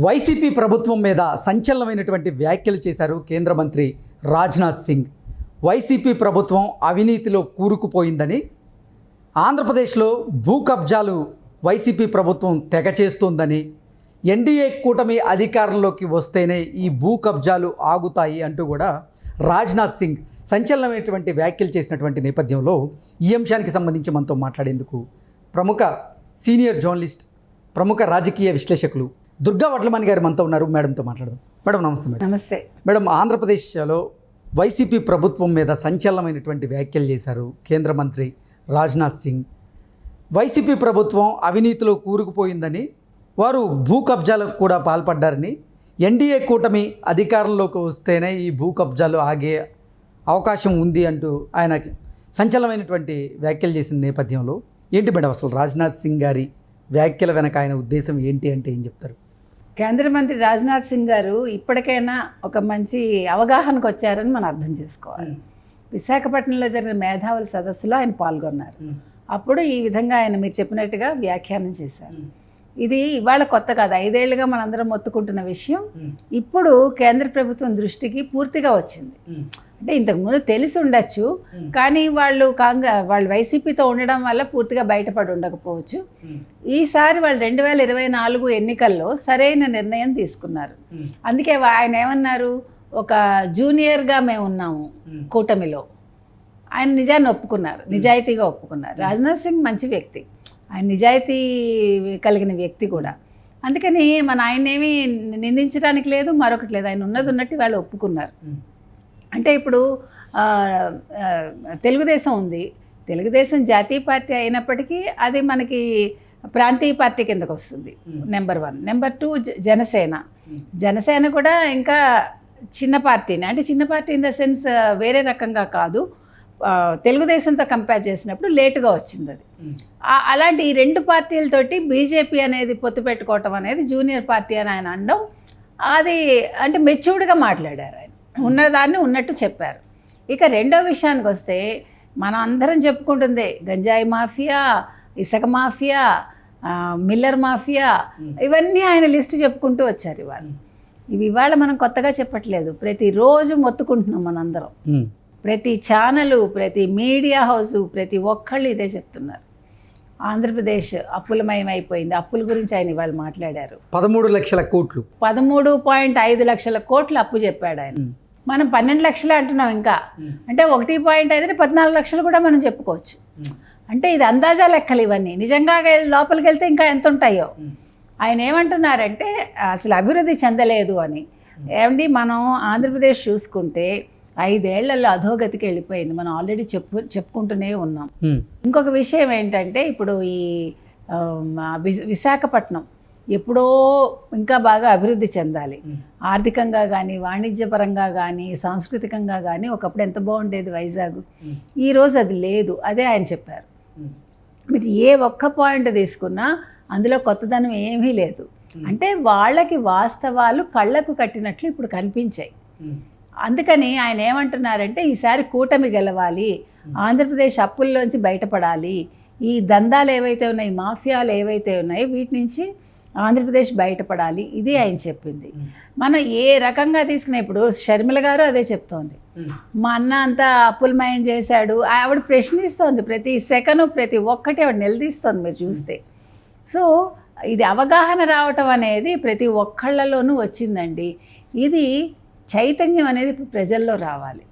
YCP ప్రభుత్వం మీద సంచలనమైనటువంటి వ్యాఖ్యలు చేశారు కేంద్ర మంత్రి రాజ్నాథ్ సింగ్. వైసీపీ ప్రభుత్వం అవినీతిలో కూరుకుపోయిందని, ఆంధ్రప్రదేశ్లో భూ కబ్జాలు వైసీపీ ప్రభుత్వం తెగ చేస్తోందని, ఎన్డీఏ కూటమి అధికారంలోకి వస్తేనే ఈ భూ కబ్జాలు ఆగుతాయి అంటూ కూడా రాజ్నాథ్ సింగ్ సంచలనమైనటువంటి వ్యాఖ్యలు చేసినటువంటి నేపథ్యంలో ఈ అంశానికి సంబంధించి మనతో మాట్లాడేందుకు ప్రముఖ సీనియర్ జర్నలిస్ట్, ప్రముఖ రాజకీయ విశ్లేషకులు దుర్గా వడ్లమణి గారు మనతో ఉన్నారు. మేడంతో మాట్లాడదాం. మేడం నమస్తే. మేడం నమస్తే. మేడం, ఆంధ్రప్రదేశ్లో వైసీపీ ప్రభుత్వం మీద సంచలనమైనటువంటి వ్యాఖ్యలు చేశారు కేంద్ర మంత్రి రాజ్నాథ్ సింగ్. వైసీపీ ప్రభుత్వం అవినీతిలో కూరుకుపోయిందని, వారు భూ కబ్జాలకు కూడా పాల్పడ్డారని, ఎన్డీఏ కూటమి అధికారంలోకి వస్తేనే ఈ భూ కబ్జాలు ఆగే అవకాశం ఉంది అంటూ ఆయన సంచలనమైనటువంటి వ్యాఖ్యలు చేసిన నేపథ్యంలో ఏంటి మేడం అసలు రాజ్నాథ్ సింగ్ గారి వ్యాఖ్యల వెనక ఆయన ఉద్దేశం ఏంటి అంటే ఏం చెప్తారు? కేంద్ర మంత్రి రాజ్నాథ్ సింగ్ గారు ఇప్పటికైనా ఒక మంచి అవగాహనకు వచ్చారని మనం అర్థం చేసుకోవాలి. విశాఖపట్నంలో జరిగిన మేధావుల సదస్సులో ఆయన పాల్గొన్నారు. అప్పుడు ఈ విధంగా ఆయన మీరు చెప్పినట్టుగా వ్యాఖ్యానం చేశారు. ఇది ఇవాళ కొత్త కాదు, 5 ఏళ్లుగా మనందరం మొత్తుకుంటున్న విషయం ఇప్పుడు కేంద్ర ప్రభుత్వం దృష్టికి పూర్తిగా వచ్చింది. అంటే ఇంతకుముందు తెలిసి ఉండొచ్చు, కానీ వాళ్ళు వైసీపీతో ఉండడం వల్ల పూర్తిగా బయటపడి ఉండకపోవచ్చు. ఈసారి వాళ్ళు 2024 ఎన్నికల్లో సరైన నిర్ణయం తీసుకున్నారు. అందుకే ఆయన ఏమన్నారు, ఒక జూనియర్గా మేము ఉన్నాము కూటమిలో, ఆయన నిజాన్ని ఒప్పుకున్నారు, నిజాయితీగా ఒప్పుకున్నారు. రాజ్నాథ్ సింగ్ మంచి వ్యక్తి, ఆయన నిజాయితీ కలిగిన వ్యక్తి కూడా. అందుకని ఆయన ఏమీ నిందించడానికి లేదు, మరొకటి లేదు. ఆయన ఉన్నది ఉన్నట్టు వాళ్ళు ఒప్పుకున్నారు. అంటే ఇప్పుడు తెలుగుదేశం ఉంది, తెలుగుదేశం జాతీయ పార్టీ అయినప్పటికీ అది మనకి ప్రాంతీయ పార్టీ కిందకు వస్తుంది. నెంబర్ 1. నెంబర్ 2 జనసేన కూడా ఇంకా చిన్న పార్టీని, అంటే చిన్న పార్టీ ఇన్ ద సెన్స్ వేరే రకంగా కాదు, తెలుగుదేశంతో కంపేర్ చేసినప్పుడు లేటుగా వచ్చింది అది. అలాంటి ఈ 2 పార్టీలతోటి బీజేపీ అనేది పొత్తు పెట్టుకోవటం అనేది జూనియర్ పార్టీ అని ఆయన అనడం, అది అంటే మెచ్యూర్డ్గా మాట్లాడారు. ఆయన ఉన్నదాన్ని ఉన్నట్టు చెప్పారు. ఇక రెండో విషయానికి వస్తే మనం అందరం చెప్పుకుంటుంది గంజాయి మాఫియా, ఇసుక మాఫియా, మిల్లర్ మాఫియా, ఇవన్నీ ఆయన లిస్టు చెప్పుకుంటూ వచ్చారు. ఇవాళ మనం కొత్తగా చెప్పట్లేదు, ప్రతిరోజు మొత్తుకుంటున్నాం మనందరం. ప్రతి ఛానలు, ప్రతి మీడియా హౌసు, ప్రతి ఒక్కళ్ళు ఇదే చెప్తున్నారు. ఆంధ్రప్రదేశ్ అప్పులమయం అయిపోయింది. అప్పుల గురించి ఆయన ఇవాళ మాట్లాడారు. 13 లక్షల కోట్లు, 13.5 లక్షల కోట్లు అప్పు చెప్పాడు ఆయన. మనం 12 లక్షలు అంటున్నాం ఇంకా. అంటే 1.5 14 లక్షలు కూడా మనం చెప్పుకోవచ్చు. అంటే ఇది అందాజా లెక్కలు ఇవన్నీ. నిజంగా లోపలికి వెళ్తే ఇంకా ఎంత ఉంటాయో. ఆయన ఏమంటున్నారంటే అసలు అభివృద్ధి చెందలేదు అని. ఏమండి, మనం ఆంధ్రప్రదేశ్ చూసుకుంటే 5 ఏళ్లలో అధోగతికి వెళ్ళిపోయింది. మనం ఆల్రెడీ చెప్పుకుంటూనే ఉన్నాం. ఇంకొక విషయం ఏంటంటే ఇప్పుడు ఈ విశాఖపట్నం ఎప్పుడో ఇంకా బాగా అభివృద్ధి చెందాలి. ఆర్థికంగా కానీ, వాణిజ్యపరంగా కానీ, సాంస్కృతికంగా కానీ ఒకప్పుడు ఎంత బాగుండేది వైజాగ్. ఈరోజు అది లేదు. అదే ఆయన చెప్పారు. మీరు ఏ ఒక్క పాయింట్ తీసుకున్నా అందులో కొత్తదనం ఏమీ లేదు. అంటే వాళ్ళకి వాస్తవాలు కళ్ళకు కట్టినట్లు ఇప్పుడు కనిపించాయి. అందుకని ఆయన ఏమంటున్నారంటే ఈసారి కూటమి గెలవాలి, ఆంధ్రప్రదేశ్ అప్పుల్లోంచి బయటపడాలి, ఈ దందాలు ఏవైతే ఉన్నాయి, మాఫియాలు ఏవైతే ఉన్నాయో వీటి నుంచి ఆంధ్రప్రదేశ్ బయటపడాలి. ఇది ఆయన చెప్పింది. మనం ఏ రకంగా తీసుకున్నా, ఇప్పుడు షర్మిల గారు అదే చెప్తోంది. మా అన్న అంతా అప్పులమయం చేశాడు, ఆవిడ ప్రశ్నిస్తోంది. ప్రతి సెకను ప్రతి ఒక్కటి ఆవిడ నిలదీస్తోంది మీరు చూస్తే. సో ఇది అవగాహన రావటం అనేది ప్రతి ఒక్కళ్ళలోనూ వచ్చిందండి. ఇది చైతన్యం అనేది ప్రజల్లో రావాలి.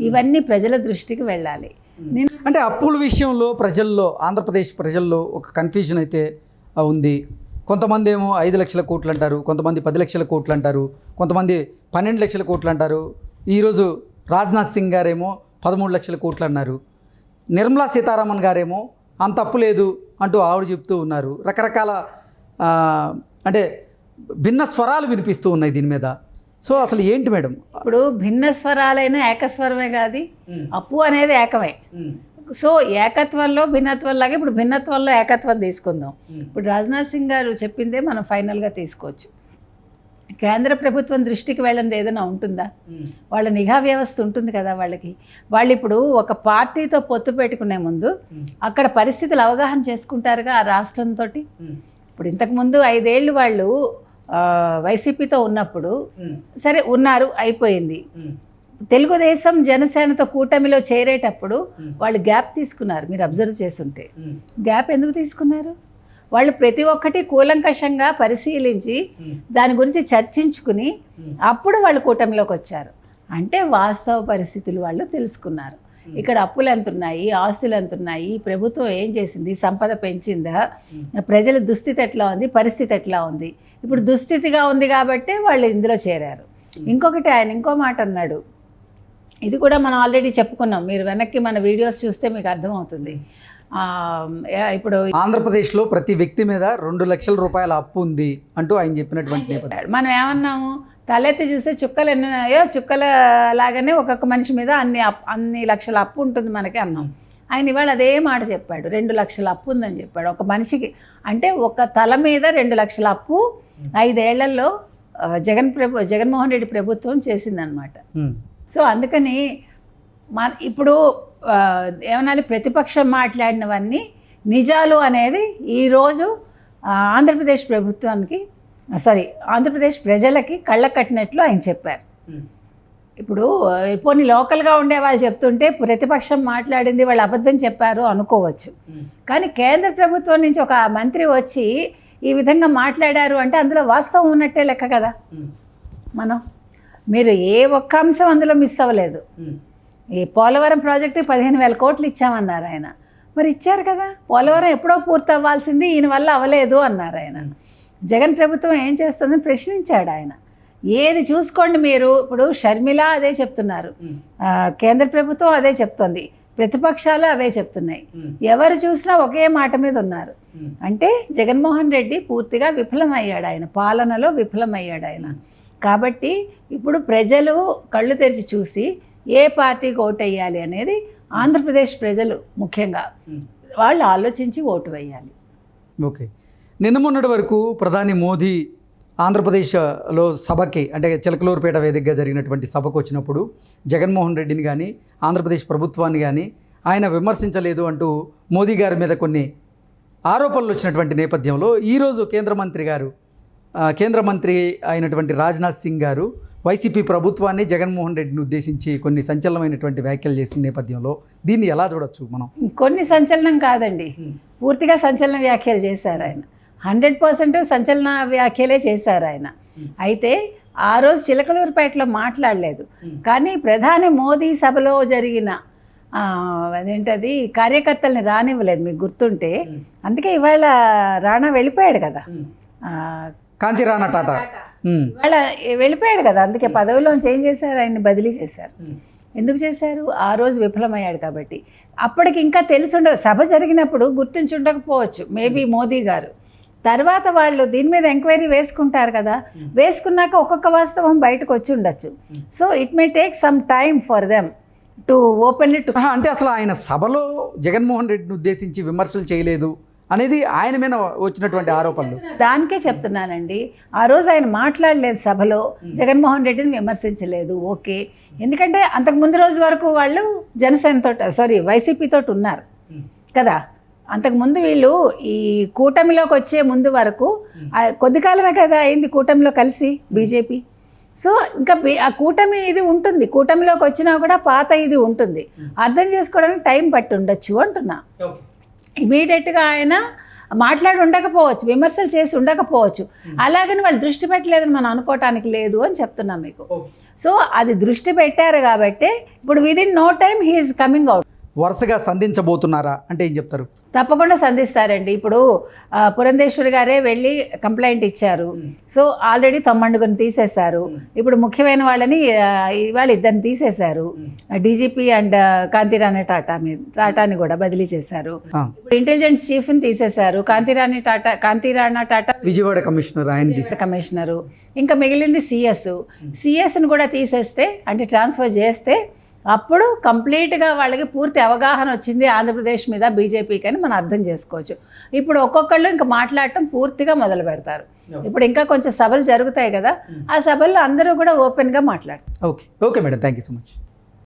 ఇవన్నీ ప్రజల దృష్టికి వెళ్ళాలి. అంటే అప్పుల విషయంలో ప్రజల్లో, ఆంధ్రప్రదేశ్ ప్రజల్లో ఒక కన్ఫ్యూజన్ అయితే ఉంది. కొంతమంది ఏమో 5 లక్షల కోట్లు అంటారు, కొంతమంది 10 లక్షల కోట్లు అంటారు, కొంతమంది 12 లక్షల కోట్లు అంటారు. ఈరోజు రాజ్నాథ్ సింగ్ గారేమో 13 లక్షల కోట్లు అన్నారు. నిర్మలా సీతారామన్ గారేమో అంత అప్పు లేదు అంటూ ఆవిడ చెప్తూ ఉన్నారు. రకరకాల అంటే భిన్న స్వరాలు వినిపిస్తూ ఉన్నాయి దీని మీద. సో అసలు ఏంటి మేడం? ఇప్పుడు భిన్న స్వరాలైనా ఏకస్వరమే కాదు, అప్పు అనేది ఏకమే. సో ఏకత్వంలో భిన్నత్వం లాగా ఇప్పుడు భిన్నత్వంలో ఏకత్వం తీసుకుందాం. ఇప్పుడు రాజ్నాథ్ సింగ్ గారు చెప్పిందే మనం ఫైనల్గా తీసుకోవచ్చు. కేంద్ర ప్రభుత్వం దృష్టికి వెళ్ళినది ఏదైనా ఉంటుందా? వాళ్ళ నిఘా వ్యవస్థ ఉంటుంది కదా వాళ్ళకి. వాళ్ళు ఇప్పుడు ఒక పార్టీతో పొత్తు పెట్టుకునే ముందు అక్కడ పరిస్థితులు అవగాహన చేసుకుంటారుగా ఆ రాష్ట్రంతో. ఇప్పుడు ఇంతకుముందు 5 ఏళ్ళు వాళ్ళు వైసీపీతో ఉన్నప్పుడు సరే ఉన్నారు, అయిపోయింది. తెలుగుదేశం జనసేనతో కూటమిలో చేరేటప్పుడు వాళ్ళు గ్యాప్ తీసుకున్నారు. మీరు అబ్జర్వ్ చేస్తుంటే గ్యాప్ ఎందుకు తీసుకున్నారు? వాళ్ళు ప్రతి ఒక్కటి కూలంకషంగా పరిశీలించి దాని గురించి చర్చించుకుని అప్పుడు వాళ్ళు కూటమిలోకి వచ్చారు. అంటే వాస్తవ పరిస్థితులు వాళ్ళు తెలుసుకున్నారు. ఇక్కడ అప్పులు ఎంత ఉన్నాయి, ఆస్తులు ఎంత ఉన్నాయి, ప్రభుత్వం ఏం చేసింది, సంపద పెంచిందా, ప్రజల దుస్థితి ఎట్లా ఉంది, పరిస్థితి ఎట్లా ఉంది. ఇప్పుడు దుస్థితిగా ఉంది కాబట్టి వాళ్ళు ఇందులో చేరారు. ఇంకొకటి ఆయన ఇంకో మాట అన్నాడు, ఇది కూడా మనం ఆల్రెడీ చెప్పుకున్నాం, మీరు వెనక్కి మన వీడియోస్ చూస్తే మీకు అర్థమవుతుంది. ఇప్పుడు ఆంధ్రప్రదేశ్లో ప్రతి వ్యక్తి మీద 2 లక్షల రూపాయల అప్పు ఉంది అంటూ ఆయన చెప్పినటువంటి నేపథ్యం. మనం ఏమన్నాము, తలెత్తి చూస్తే చుక్కలు ఎన్ని ఉన్నాయో చుక్కల లాగానే ఒక్కొక్క మనిషి మీద అన్ని లక్షల అప్పు ఉంటుంది మనకి అన్నాం. ఆయన ఇవాళ అదే మాట చెప్పాడు, 2 లక్షల అప్పు ఉందని చెప్పాడు ఒక మనిషికి. అంటే ఒక తల మీద 2 లక్షల అప్పు 5 ఏళ్లలో జగన్మోహన్ రెడ్డి ప్రభుత్వం చేసిందనమాట. సో అందుకని ఇప్పుడు ఏమనాలి, ప్రతిపక్షం మాట్లాడినవన్నీ నిజాలు అనేది ఈరోజు ఆంధ్రప్రదేశ్ ప్రభుత్వానికి ఆంధ్రప్రదేశ్ ప్రజలకి కళ్ళ కట్టినట్లు ఆయన చెప్పారు. ఇప్పుడు పోనీ లోకల్గా ఉండే వాళ్ళు చెప్తుంటే ప్రతిపక్షం మాట్లాడింది వాళ్ళు అబద్ధం చెప్పారు అనుకోవచ్చు. కానీ కేంద్ర ప్రభుత్వం నుంచి ఒక మంత్రి వచ్చి ఈ విధంగా మాట్లాడారు అంటే అందులో వాస్తవం ఉన్నట్టే లెక్క కదా. మీరు ఏ ఒక్క అంశం అందులో మిస్ అవ్వలేదు. ఈ పోలవరం ప్రాజెక్టు 15,000 కోట్లు ఇచ్చామన్నారు ఆయన. మరి ఇచ్చారు కదా, పోలవరం ఎప్పుడో పూర్తి అవ్వాల్సింది, ఈయన వల్ల అవ్వలేదు అన్నారు ఆయన. జగన్ ప్రభుత్వం ఏం చేస్తుందని ప్రశ్నించాడు ఆయన. ఏది చూసుకోండి మీరు, ఇప్పుడు షర్మిల అదే చెప్తున్నారు, కేంద్ర ప్రభుత్వం అదే చెప్తుంది, ప్రతిపక్షాలు అవే చెప్తున్నాయి. ఎవరు చూసినా ఒకే మాట మీద ఉన్నారు. అంటే జగన్మోహన్ రెడ్డి పూర్తిగా విఫలమయ్యాడు, ఆయన పాలనలో విఫలమయ్యాడు ఆయన. కాబట్టి ఇప్పుడు ప్రజలు కళ్ళు తెరిచి చూసి ఏ పార్టీకి ఓటు వేయాలి అనేది ఆంధ్రప్రదేశ్ ప్రజలు ముఖ్యంగా వాళ్ళు ఆలోచించి ఓటు వేయాలి. ఓకే, నిన్న మొన్నటి వరకు ప్రధాని మోదీ ఆంధ్రప్రదేశ్లో సభకి అంటే చిలకలూరుపేట వేదికగా జరిగినటువంటి సభకు వచ్చినప్పుడు జగన్మోహన్ రెడ్డిని కానీ ఆంధ్రప్రదేశ్ ప్రభుత్వాన్ని కానీ ఆయన విమర్శించలేదు అంటూ మోదీ గారి మీద కొన్ని ఆరోపణలు వచ్చినటువంటి నేపథ్యంలో ఈరోజు కేంద్ర మంత్రి అయినటువంటి రాజ్నాథ్ సింగ్ గారు వైసీపీ ప్రభుత్వాన్ని జగన్మోహన్ రెడ్డిని ఉద్దేశించి కొన్ని సంచలనమైనటువంటి వ్యాఖ్యలు చేసిన నేపథ్యంలో దీన్ని ఎలా చూడొచ్చు మనం? కొన్ని సంచలనం కాదండి, పూర్తిగా సంచలన వ్యాఖ్యలు చేశారు ఆయన. 100% సంచలన వ్యాఖ్యలే చేశారు ఆయన. అయితే ఆ రోజు చిలకలూరుపేటలో మాట్లాడలేదు, కానీ ప్రధాని మోదీ సభలో జరిగిన అదేంటది కార్యకర్తల్ని రానివ్వలేదు, మీకు గుర్తుంటే. అందుకే ఇవాళ రాణా వెళ్ళిపోయాడు కదా, కాంతి రాణా టాటా ఇవాళ వెళ్ళిపోయాడు కదా. అందుకే పదవిలోంచి ఏం చేశారు, ఆయన్ని బదిలీ చేశారు. ఎందుకు చేశారు? ఆ రోజు విఫలమయ్యాడు కాబట్టి. అప్పటికి ఇంకా తెలిసి సభ జరిగినప్పుడు గుర్తించుండకపోవచ్చు మేబీ మోదీ గారు. తర్వాత వాళ్ళు దీని మీద ఎంక్వైరీ వేసుకుంటారు కదా, వేసుకున్నాక ఒక్కొక్క వాస్తవం బయటకు వచ్చి ఉండొచ్చు. So it may take some time for them to openly to. అంటే అసలు ఆయన సభలో జగన్మోహన్ రెడ్డిని ఉద్దేశించి విమర్శలు చేయలేదు అనేది ఆయన మీద వచ్చినటువంటి ఆరోపణలు. దానికే చెప్తున్నానండి, ఆ రోజు ఆయన మాట్లాడలేదు సభలో, జగన్మోహన్ రెడ్డిని విమర్శించలేదు. ఓకే, ఎందుకంటే అంతకు ముందు రోజు వరకు వాళ్ళు వైసీపీతో ఉన్నారు కదా. అంతకుముందు వీళ్ళు ఈ కూటమిలోకి వచ్చే ముందు వరకు కొద్ది కాలమే కదా అయింది కూటమిలో కలిసి బీజేపీ. సో ఇంకా ఆ కూటమి ఇది ఉంటుంది, కూటమిలోకి వచ్చినా కూడా పాత ఇది ఉంటుంది. అర్థం చేసుకోవడానికి టైం పట్టి ఉండొచ్చు అంటున్నా. ఇమీడియట్గా ఆయన మాట్లాడి ఉండకపోవచ్చు, విమర్శలు చేసి ఉండకపోవచ్చు. అలాగని వాళ్ళు దృష్టి పెట్టలేదని మనం అనుకోవటానికి లేదు అని చెప్తున్నాం మీకు. సో అది దృష్టి పెట్టారు కాబట్టి ఇప్పుడు within no time he's coming out. వరుసగా సంధించబోతున్నారా అంటే ఏం చెప్తారు? తప్పకుండా సంధిస్తారండి. ఇప్పుడు పురంధేశ్వరి గారే వెళ్ళి కంప్లైంట్ ఇచ్చారు. సో ఆల్రెడీ తమ్మండుగుని తీసేశారు. ఇప్పుడు ముఖ్యమైన వాళ్ళని ఇవాళ 2 తీసేశారు, డీజీపీ అండ్ టాటాని కూడా బదిలీ చేశారు. ఇప్పుడు ఇంటెలిజెన్స్ చీఫ్ని తీసేశారు, కాంతిరాణా టాటా విజయవాడ కమిషనరు. ఇంకా మిగిలింది సిఎస్ని కూడా తీసేస్తే అంటే ట్రాన్స్ఫర్ చేస్తే అప్పుడు కంప్లీట్గా వాళ్ళకి పూర్తి అవగాహన వచ్చింది ఆంధ్రప్రదేశ్ మీద బీజేపీకి అని మనం అర్థం చేసుకోవచ్చు. ఇప్పుడు ఒక్కొక్కళ్ళు ఇంకా మాట్లాడటం పూర్తిగా మొదలు పెడతారు. ఇప్పుడు ఇంకా కొంచెం సభలు జరుగుతాయి కదా, ఆ సభల్లో అందరూ కూడా ఓపెన్గా మాట్లాడతారు. Okay madam, thank you so much.